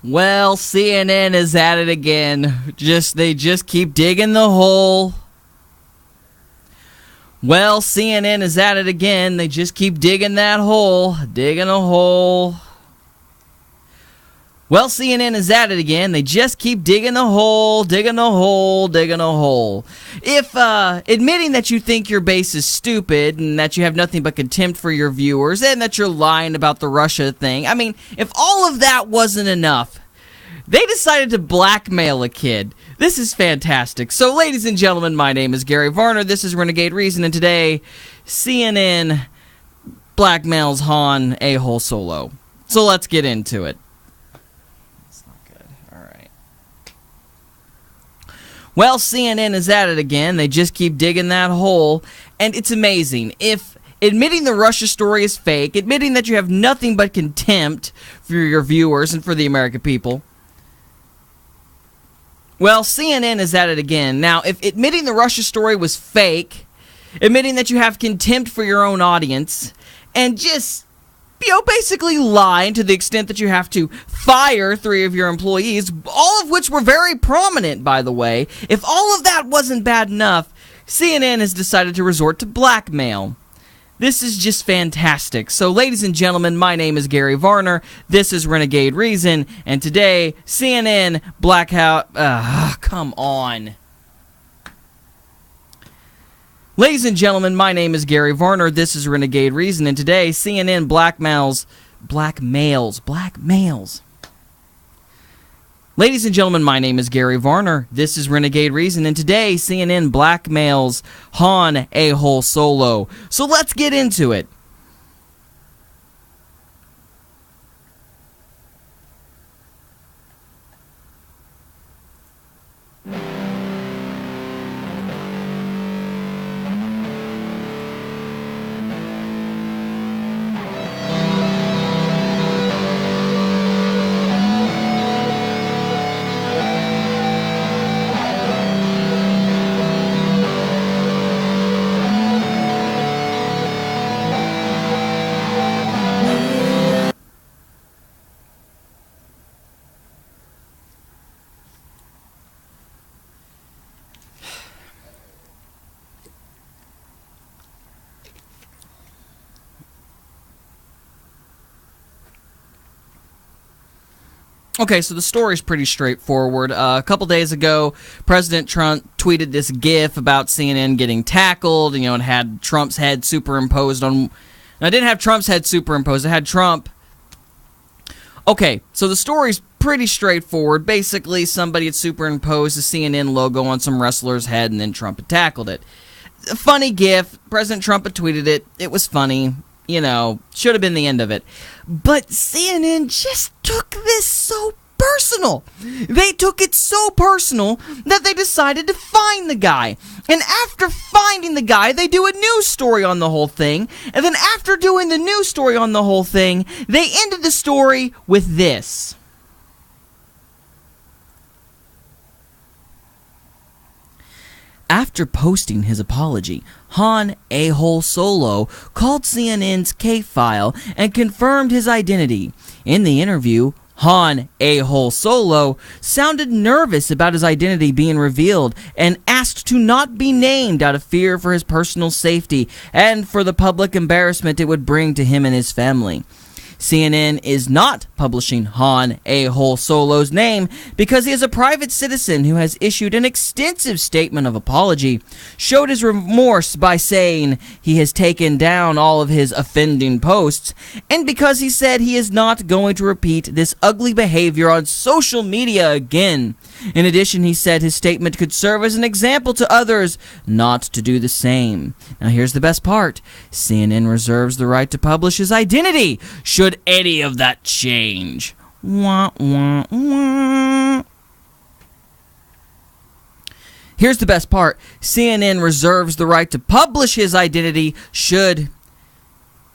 Well, CNN is at it again. They just keep digging the hole. Well, CNN is at it again. They just keep digging that hole. Digging a hole. Well, CNN is at it again. They just keep digging the hole, digging a hole, digging a hole. If admitting that you think your base is stupid and that you have nothing but contempt for your viewers and that you're lying about the Russia thing, I mean, if all of that wasn't enough, they decided to blackmail a kid. This is fantastic. So, ladies and gentlemen, my name is Gary Varner. This is Renegade Reason, and today, CNN blackmails Han A-hole Solo. So let's get into it. Well, CNN is at it again. They just keep digging that hole. And it's amazing. If admitting the Russia story is fake, admitting that you have nothing but contempt for your viewers and for the American people. Well, CNN is at it again. Now, if admitting the Russia story was fake, admitting that you have contempt for your own audience, and just basically lying to the extent that you have to fire 3 of your employees, all of which were very prominent, by the way. If all of that wasn't bad enough, CNN has decided to resort to blackmail. This is just fantastic. So, ladies and gentlemen, my name is Gary Varner. This is Renegade Reason, and today, CNN blackout. Come on. Ladies and gentlemen, my name is Gary Varner. This is Renegade Reason, and today CNN blackmails. Ladies and gentlemen, my name is Gary Varner. This is Renegade Reason, and today CNN blackmails Han A-hole Solo. So let's get into it. Okay, so the story's pretty straightforward. A couple days ago, President Trump tweeted this GIF about CNN getting tackled. You know, it had Trump's head superimposed on. Now, it didn't have Trump's head superimposed. It had Trump. Okay, so the story's pretty straightforward. Basically, somebody had superimposed the CNN logo on some wrestler's head, and then Trump had tackled it. A funny GIF. President Trump had tweeted it. It was funny. You know, should have been the end of it. But CNN just took this so personal. They took it so personal that they decided to find the guy. And after finding the guy, they do a news story on the whole thing. And then after doing the news story on the whole thing, they ended the story with this. After posting his apology, Han A-hole Solo called CNN's K-File and confirmed his identity. In the interview, Han A-hole Solo sounded nervous about his identity being revealed and asked to not be named out of fear for his personal safety and for the public embarrassment it would bring to him and his family. CNN is not publishing Han A-hole Solo's name because he is a private citizen who has issued an extensive statement of apology, showed his remorse by saying he has taken down all of his offending posts, and because he said he is not going to repeat this ugly behavior on social media again. In addition, he said his statement could serve as an example to others not to do the same. Now here's the best part. CNN reserves the right to publish his identity, should any of that change. Wah, wah, wah. Here's the best part. CNN reserves the right to publish his identity should...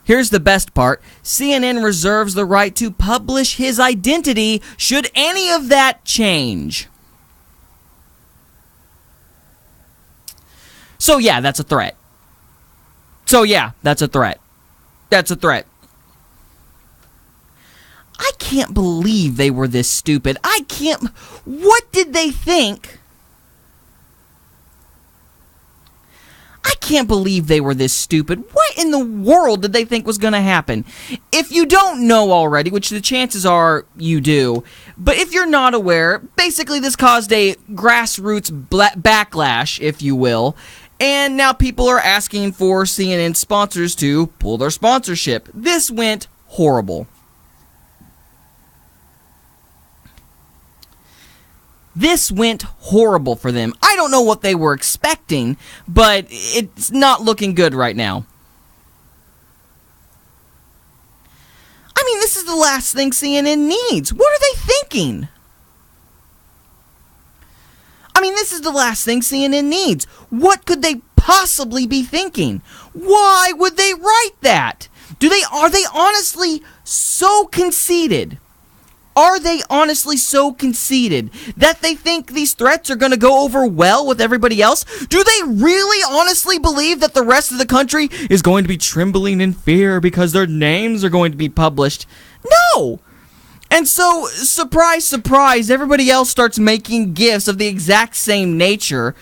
Here's the best part. CNN reserves the right to publish his identity should any of that change. So yeah, that's a threat. That's a threat. I can't believe they were this stupid. What did they think? I can't believe they were this stupid. What in the world did they think was going to happen? If you don't know already, which the chances are you do, but if you're not aware, basically this caused a grassroots backlash, if you will, and now people are asking for CNN sponsors to pull their sponsorship. This went horrible. This went horrible for them. I don't know what they were expecting, but it's not looking good right now. I mean, this is the last thing CNN needs. What are they thinking? I mean, this is the last thing CNN needs. What could they possibly be thinking? Why would they write that? Are they honestly so conceited? Are they honestly so conceited that they think these threats are going to go over well with everybody else? Do they really honestly believe that the rest of the country is going to be trembling in fear because their names are going to be published? No! And so, surprise, surprise, everybody else starts making gifts of the exact same nature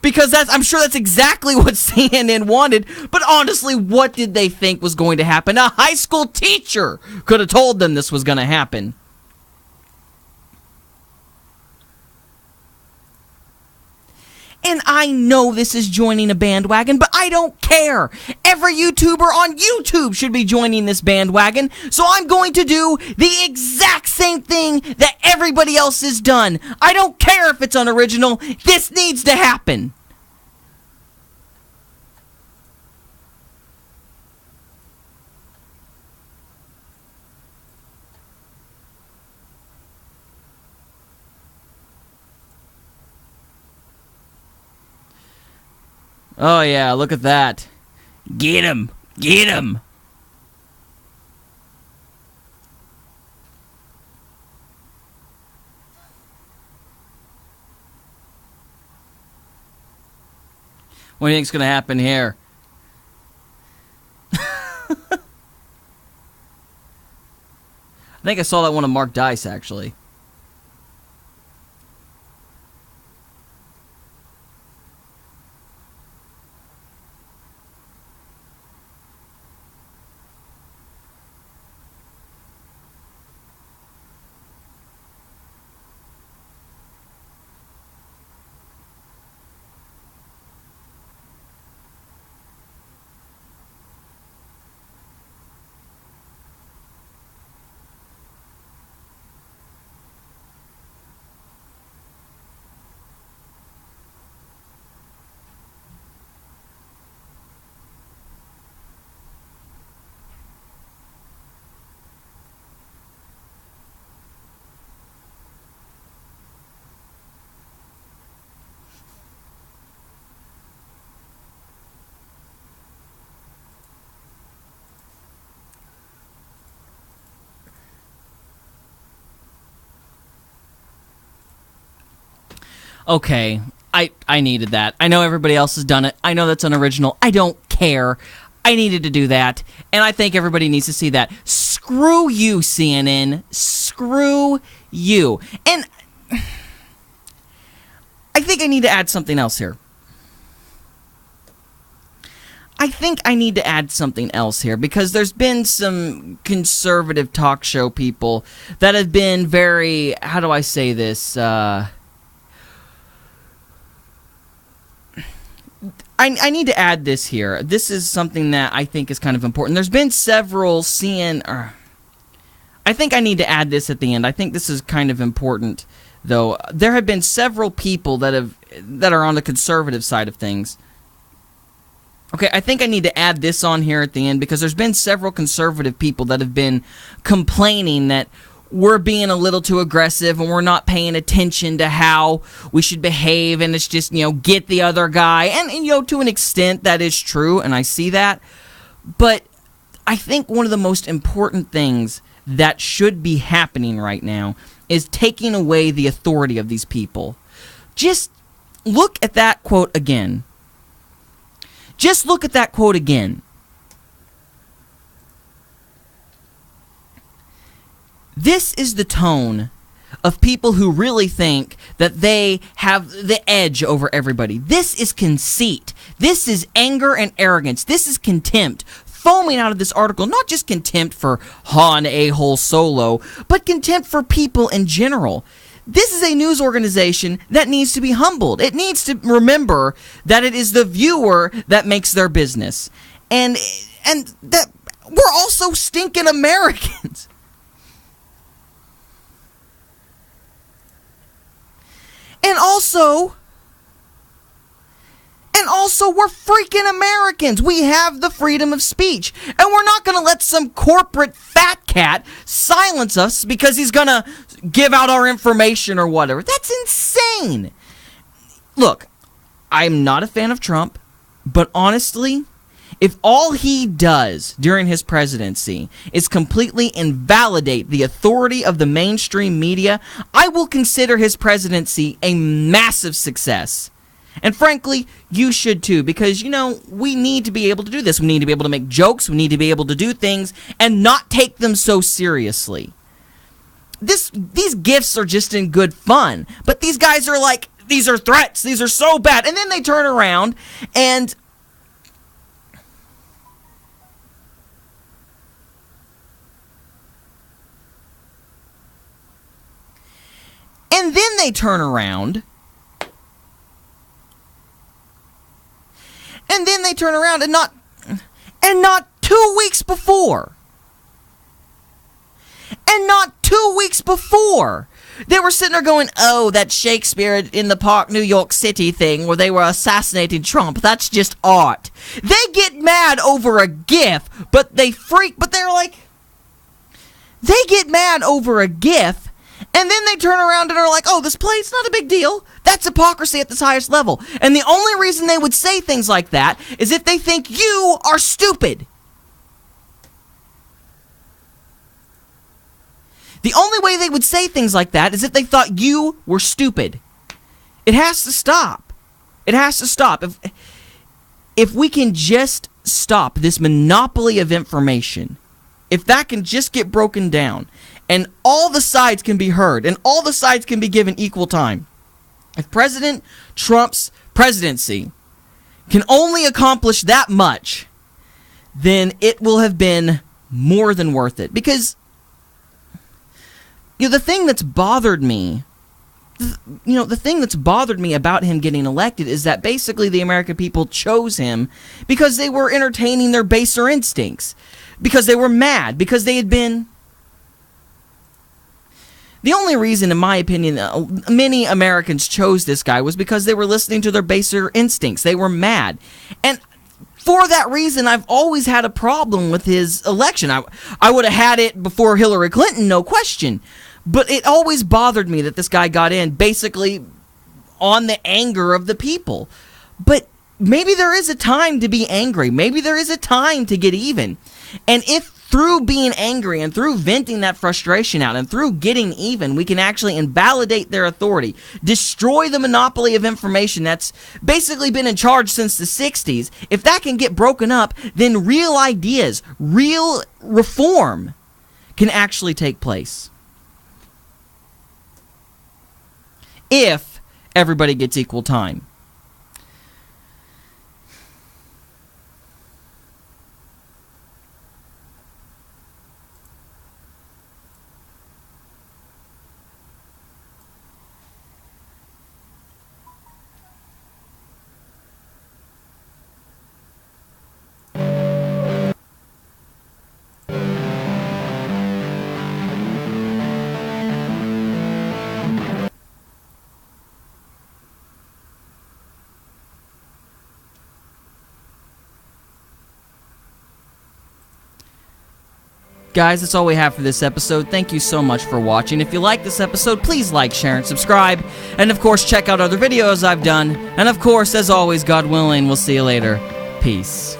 because I'm sure that's exactly what CNN wanted. But honestly, what did they think was going to happen? A high school teacher could have told them this was going to happen. And I know this is joining a bandwagon, but I don't care. Every YouTuber on YouTube should be joining this bandwagon, so I'm going to do the exact same thing that everybody else has done. I don't care if it's unoriginal. This needs to happen. Oh yeah, look at that. Get him! Get him! What do you think's gonna happen here? I think I saw that one of Mark Dice, actually. Okay, I needed that. I know everybody else has done it. I know that's unoriginal. I don't care. I needed to do that, and I think everybody needs to see that. Screw you, CNN. Screw you. And I think I need to add something else here. Because there's been some conservative talk show people that have been very, how do I say this, I need to add this here. This is something that I think is kind of important. There's been several I think I need to add this at the end. I think this is kind of important, though. There have been several people that are on the conservative side of things. Okay, I think I need to add this on here at the end because there's been several conservative people that have been complaining that we're being a little too aggressive and we're not paying attention to how we should behave, and it's just, get the other guy. And to an extent that is true, and I see that. But I think one of the most important things that should be happening right now is taking away the authority of these people. Just look at that quote again. Just look at that quote again. This is the tone of people who really think that they have the edge over everybody. This is conceit. This is anger and arrogance. This is contempt foaming out of this article. Not just contempt for Han A-hole Solo, but contempt for people in general. This is a news organization that needs to be humbled. It needs to remember that it is the viewer that makes their business. And that we're also stinking Americans. And also, we're freaking Americans. We have the freedom of speech. And we're not going to let some corporate fat cat silence us because he's going to give out our information or whatever. That's insane. Look, I'm not a fan of Trump, but honestly, if all he does during his presidency is completely invalidate the authority of the mainstream media, I will consider his presidency a massive success. And frankly, you should too, because, you know, we need to be able to do this. We need to be able to make jokes. We need to be able to do things and not take them so seriously. These gifts are just in good fun, but these guys are like, these are threats. These are so bad. And then they turn around and then they turn around and not 2 weeks before. And not 2 weeks before, they were sitting there going, oh, that Shakespeare in the Park, New York City thing where they were assassinating Trump, that's just art. They get mad over a GIF, but they're like, they get mad over a GIF, and then they turn around and are like, oh, this play's not a big deal. That's hypocrisy at its highest level. And the only reason they would say things like that is if they think you are stupid. The only way they would say things like that is if they thought you were stupid. It has to stop. It has to stop. If we can just stop this monopoly of information, if that can just get broken down, and all the sides can be heard, and all the sides can be given equal time, if President Trump's presidency can only accomplish that much, then it will have been more than worth it. Because, you know, the thing that's bothered me about him getting elected is that basically the American people chose him because they were entertaining their baser instincts, because they were mad, because they had been... The only reason, in my opinion, many Americans chose this guy was because they were listening to their baser instincts. They were mad. And for that reason, I've always had a problem with his election. I would have had it before Hillary Clinton, no question. But it always bothered me that this guy got in basically on the anger of the people. But maybe there is a time to be angry. Maybe there is a time to get even. And if through being angry and through venting that frustration out and through getting even, we can actually invalidate their authority, destroy the monopoly of information that's basically been in charge since the 60s. If that can get broken up, then real ideas, real reform can actually take place. If everybody gets equal time. Guys, that's all we have for this episode. Thank you so much for watching. If you like this episode, please like, share, and subscribe. And of course, check out other videos I've done. And of course, as always, God willing, we'll see you later. Peace.